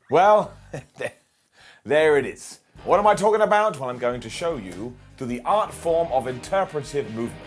Well, there it is. What am I talking about? Well, I'm going to show you through the art form of interpretive movement.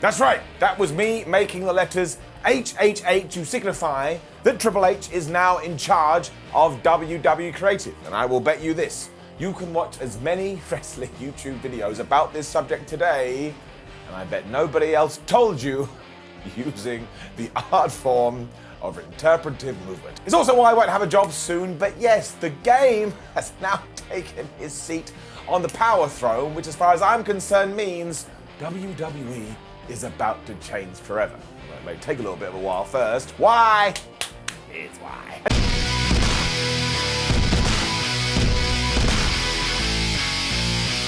That's right, that was me making the letters HHH to signify that Triple H is now in charge of WWE Creative. And I will bet you this, you can watch as many wrestling YouTube videos about this subject today, and I bet nobody else told you using the art form of interpretive movement. It's also why I won't have a job soon, but yes, the game has now taken his seat on the power throne, which as far as I'm concerned means WWE is about to change forever. Well, it may take a little bit of a while first. Why? Here's why.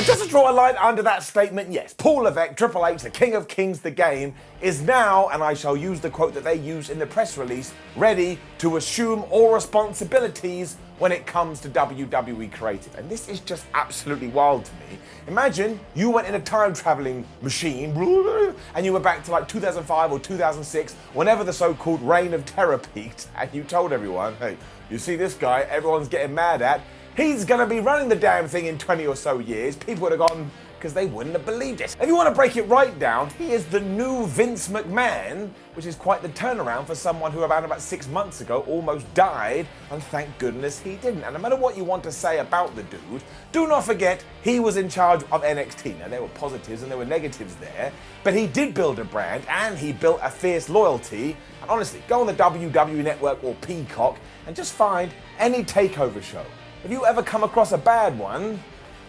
Just to draw a line under that statement, yes, Paul Levesque, Triple H, the King of Kings, the game, is now, and I shall use the quote that they used in the press release, ready to assume all responsibilities when it comes to WWE Creative. And this is just absolutely wild to me. Imagine you went in a time-traveling machine and you went back to like 2005 or 2006, whenever the so-called reign of terror peaked, and you told everyone, hey, you see this guy everyone's getting mad at, he's gonna be running the damn thing in 20 or so years. People would have gone, because they wouldn't have believed it. If you want to break it right down, he is the new Vince McMahon, which is quite the turnaround for someone who around about 6 months ago almost died, and thank goodness he didn't. And no matter what you want to say about the dude, do not forget he was in charge of NXT. Now there were positives and there were negatives there, but he did build a brand and he built a fierce loyalty. And honestly, go on the WWE Network or Peacock and just find any takeover show. If you ever come across a bad one,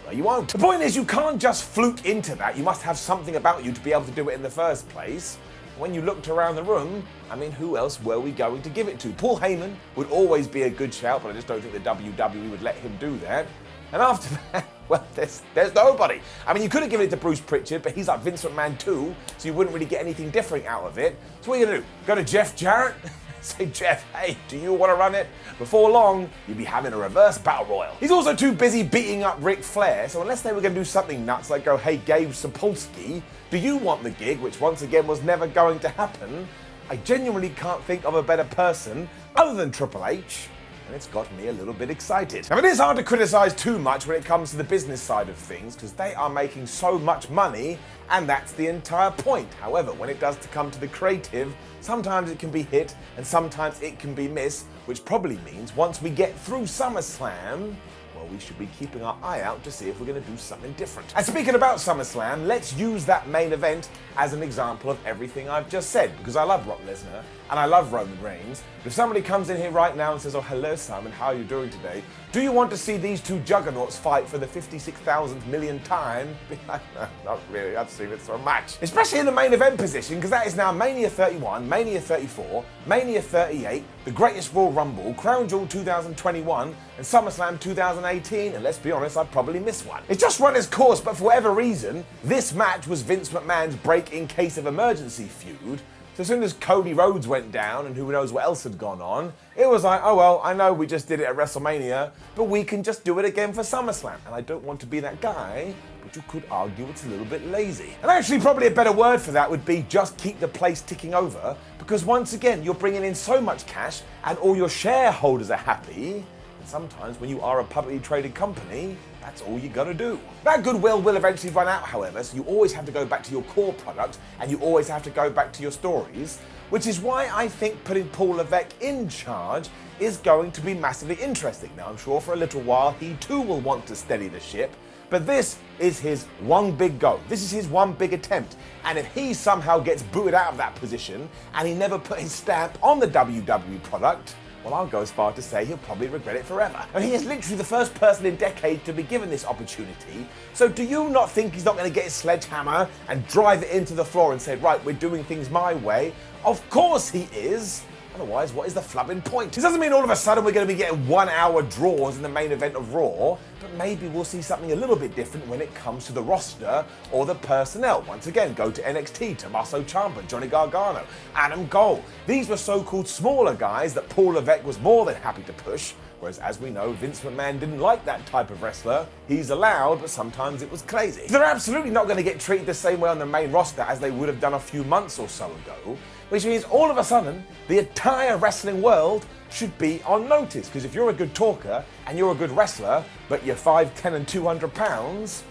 well, you won't. The point is, you can't just fluke into that. You must have something about you to be able to do it in the first place. When you looked around the room, I mean, who else were we going to give it to? Paul Heyman would always be a good shout, but I just don't think the WWE would let him do that. And after that, well, there's nobody. I mean, you could have given it to Bruce Pritchard, but he's like Vince McMahon too, so you wouldn't really get anything different out of it. So what are you gonna do? Go to Jeff Jarrett? Say, Jeff, hey, do you want to run it? Before long, you'd be having a reverse battle royal. He's also too busy beating up Ric Flair, so unless they were going to do something nuts like go, hey, Gabe Sapolsky, do you want the gig, which once again was never going to happen, I genuinely can't think of a better person other than Triple H, and it's got me a little bit excited. Now, it is hard to criticize too much when it comes to the business side of things, because they are making so much money, and that's the entire point. However, when it does come to the creative, sometimes it can be hit and sometimes it can be missed, which probably means once we get through SummerSlam, well, we should be keeping our eye out to see if we're going to do something different. And speaking about SummerSlam, let's use that main event as an example of everything I've just said, because I love Brock Lesnar and I love Roman Reigns. But if somebody comes in here right now and says, oh, hello, Simon, how are you doing today? Do you want to see these two juggernauts fight for the 56,000th million time? No, not really. I've seen it so much. Especially in the main event position, because that is now Mania 31, Mania 34, Mania 38, the Greatest Royal Rumble, Crown Jewel 2021, and SummerSlam 2018. And let's be honest, I'd probably miss one. It's just run its course, but for whatever reason, this match was Vince McMahon's break in case of emergency feud. So as soon as Cody Rhodes went down and who knows what else had gone on, it was like, oh well, I know we just did it at WrestleMania, but we can just do it again for SummerSlam. And I don't want to be that guy, but you could argue it's a little bit lazy. And actually probably a better word for that would be just keep the place ticking over, because once again, you're bringing in so much cash and all your shareholders are happy. And sometimes when you are a publicly traded company, that's all you gotta do. That goodwill will eventually run out, however, so you always have to go back to your core product and you always have to go back to your stories, which is why I think putting Paul Levesque in charge is going to be massively interesting. Now, I'm sure for a little while he too will want to steady the ship, but this is his one big go. This is his one big attempt. And if he somehow gets booted out of that position and he never put his stamp on the WWE product, well, I'll go as far to say he'll probably regret it forever. And he is literally the first person in decades to be given this opportunity. So do you not think he's not going to get his sledgehammer and drive it into the floor and say, right, we're doing things my way? Of course he is. Otherwise, what is the flubbing point? This doesn't mean all of a sudden we're going to be getting 1 hour draws in the main event of Raw, but maybe we'll see something a little bit different when it comes to the roster or the personnel. Once again, go to NXT, Tommaso Ciampa, Johnny Gargano, Adam Cole. These were so-called smaller guys that Paul Levesque was more than happy to push, Whereas, as we know, Vince McMahon didn't like that type of wrestler. He's allowed, but sometimes it was crazy. They're absolutely not going to get treated the same way on the main roster as they would have done a few months or so ago, which means all of a sudden, the entire wrestling world should be on notice. Because if you're a good talker and you're a good wrestler, but you're 5'10" and 200 pounds,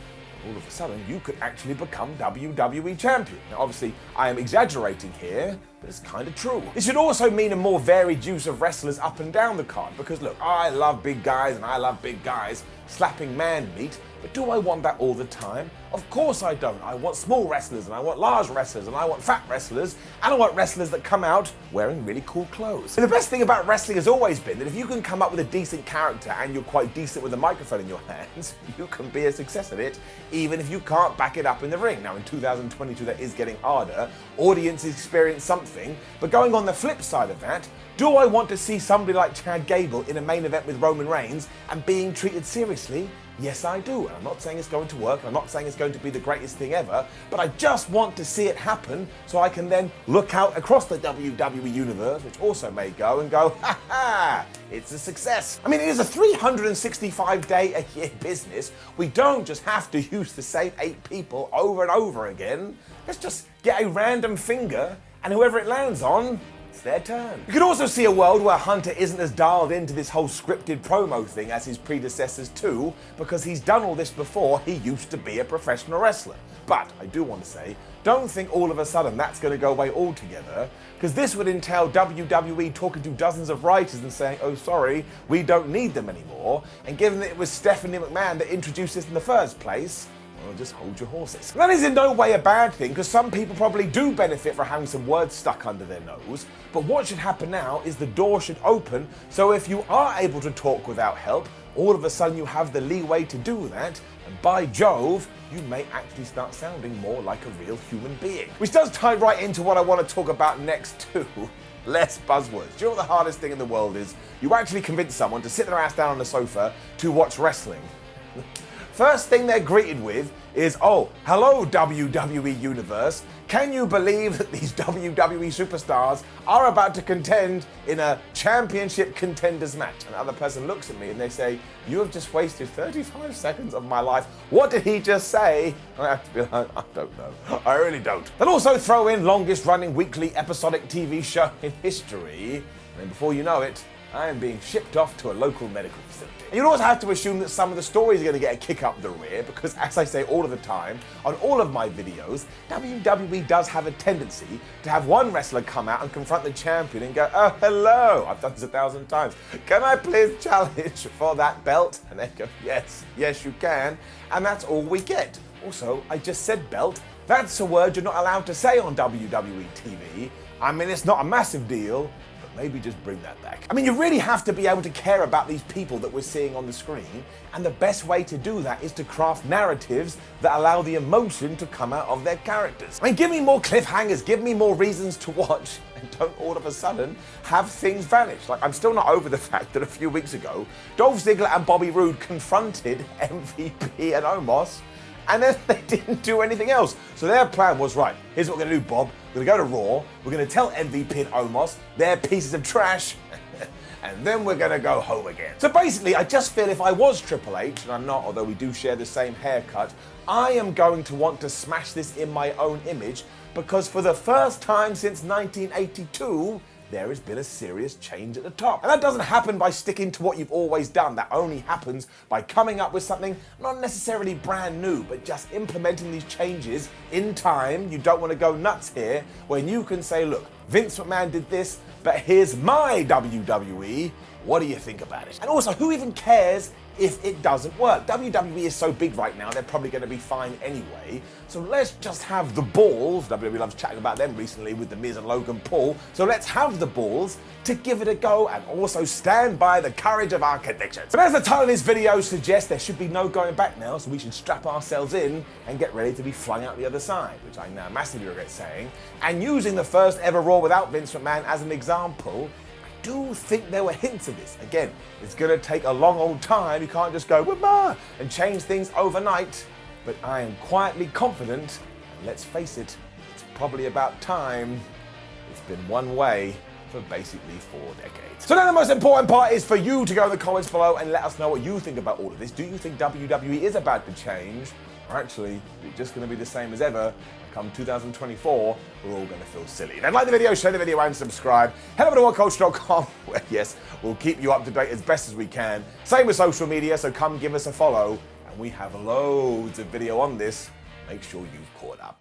all of a sudden you could actually become WWE champion. Now obviously I am exaggerating here, but it's kind of true. This should also mean a more varied use of wrestlers up and down the card, because look, I love big guys and I love big guys slapping man meat, but do I want that all the time? Of course I don't. I want small wrestlers, and I want large wrestlers, and I want fat wrestlers, and I want wrestlers that come out wearing really cool clothes. And the best thing about wrestling has always been that if you can come up with a decent character and you're quite decent with a microphone in your hands, you can be a success at it, even if you can't back it up in the ring. Now in 2022 that is getting harder. Audiences experience something, but going on the flip side of that, do I want to see somebody like Chad Gable in a main event with Roman Reigns and being treated seriously? Yes, I do. And I'm not saying it's going to work. I'm not saying it's going to be the greatest thing ever, but I just want to see it happen so I can then look out across the WWE universe, which also may go and go, ha ha, it's a success. I mean, it is a 365-day-a-year business. We don't just have to use the same 8 people over and over again. Let's just get a random finger, and whoever it lands on, it's their turn. You could also see a world where Hunter isn't as dialed into this whole scripted promo thing as his predecessors too, because he's done all this before. He used to be a professional wrestler. But I do want to say, don't think all of a sudden that's going to go away altogether, because this would entail WWE talking to dozens of writers and saying, oh sorry, we don't need them anymore. And given that it was Stephanie McMahon that introduced this in the first place, well, just hold your horses. That is in no way a bad thing, because some people probably do benefit from having some words stuck under their nose. But what should happen now is the door should open, so if you are able to talk without help, all of a sudden you have the leeway to do that, and by Jove, you may actually start sounding more like a real human being. Which does tie right into what I want to talk about next too. Less buzzwords. Do you know what the hardest thing in the world is? You actually convince someone to sit their ass down on the sofa to watch wrestling. First thing they're greeted with is, oh, hello WWE Universe. Can you believe that these WWE superstars are about to contend in a championship contenders match? And the other person looks at me and they say, you have just wasted 35 seconds of my life. What did he just say? I have to be like, I don't know. I really don't. They'll also throw in longest running weekly episodic TV show in history. And then before you know it, I am being shipped off to a local medical facility. And you'd also have to assume that some of the stories are going to get a kick up the rear, because as I say all of the time, on all of my videos, WWE does have a tendency to have one wrestler come out and confront the champion and go, oh, hello, I've done this 1,000 times. Can I please challenge for that belt? And they go, yes, yes you can. And that's all we get. Also, I just said belt. That's a word you're not allowed to say on WWE TV. I mean, it's not a massive deal, maybe just bring that back. I mean, you really have to be able to care about these people that we're seeing on the screen, and the best way to do that is to craft narratives that allow the emotion to come out of their characters. I mean, give me more cliffhangers, give me more reasons to watch, and don't all of a sudden have things vanish. Like, I'm still not over the fact that a few weeks ago, Dolph Ziggler and Bobby Roode confronted MVP and Omos, and then they didn't do anything else. So their plan was, right, here's what we're gonna do, Bob. We're gonna go to Raw, we're gonna tell MVP and Omos they're pieces of trash, and then we're gonna go home again. So basically, I just feel if I was Triple H, and I'm not, although we do share the same haircut, I am going to want to smash this in my own image, because for the first time since 1982, there has been a serious change at the top. And that doesn't happen by sticking to what you've always done. That only happens by coming up with something not necessarily brand new, but just implementing these changes in time. You don't want to go nuts here, when you can say, look, Vince McMahon did this, but here's my WWE. What do you think about it? And also, who even cares if it doesn't work? WWE is so big right now, they're probably going to be fine anyway. So let's just have the balls. WWE loves chatting about them recently with The Miz and Logan Paul. So let's have the balls to give it a go, and also stand by the courage of our convictions. But as the title of this video suggests, there should be no going back now, so we should strap ourselves in and get ready to be flung out the other side, which I now massively regret saying. And using the first ever Raw without Vince McMahon as an example, I do think there were hints of this. Again, it's going to take a long old time. You can't just go, "Wah-bah," and change things overnight. But I am quietly confident, and let's face it, it's probably about time. It's been one way for basically 4 decades. So now the most important part is for you to go in the comments below and let us know what you think about all of this. Do you think WWE is about to change? Or actually, is it just going to be the same as ever? Come 2024, we're all going to feel silly. Then like the video, share the video, and subscribe. Head over to whatculture.com, where, yes, we'll keep you up to date as best as we can. Same with social media, so come give us a follow. And we have loads of video on this. Make sure you've caught up.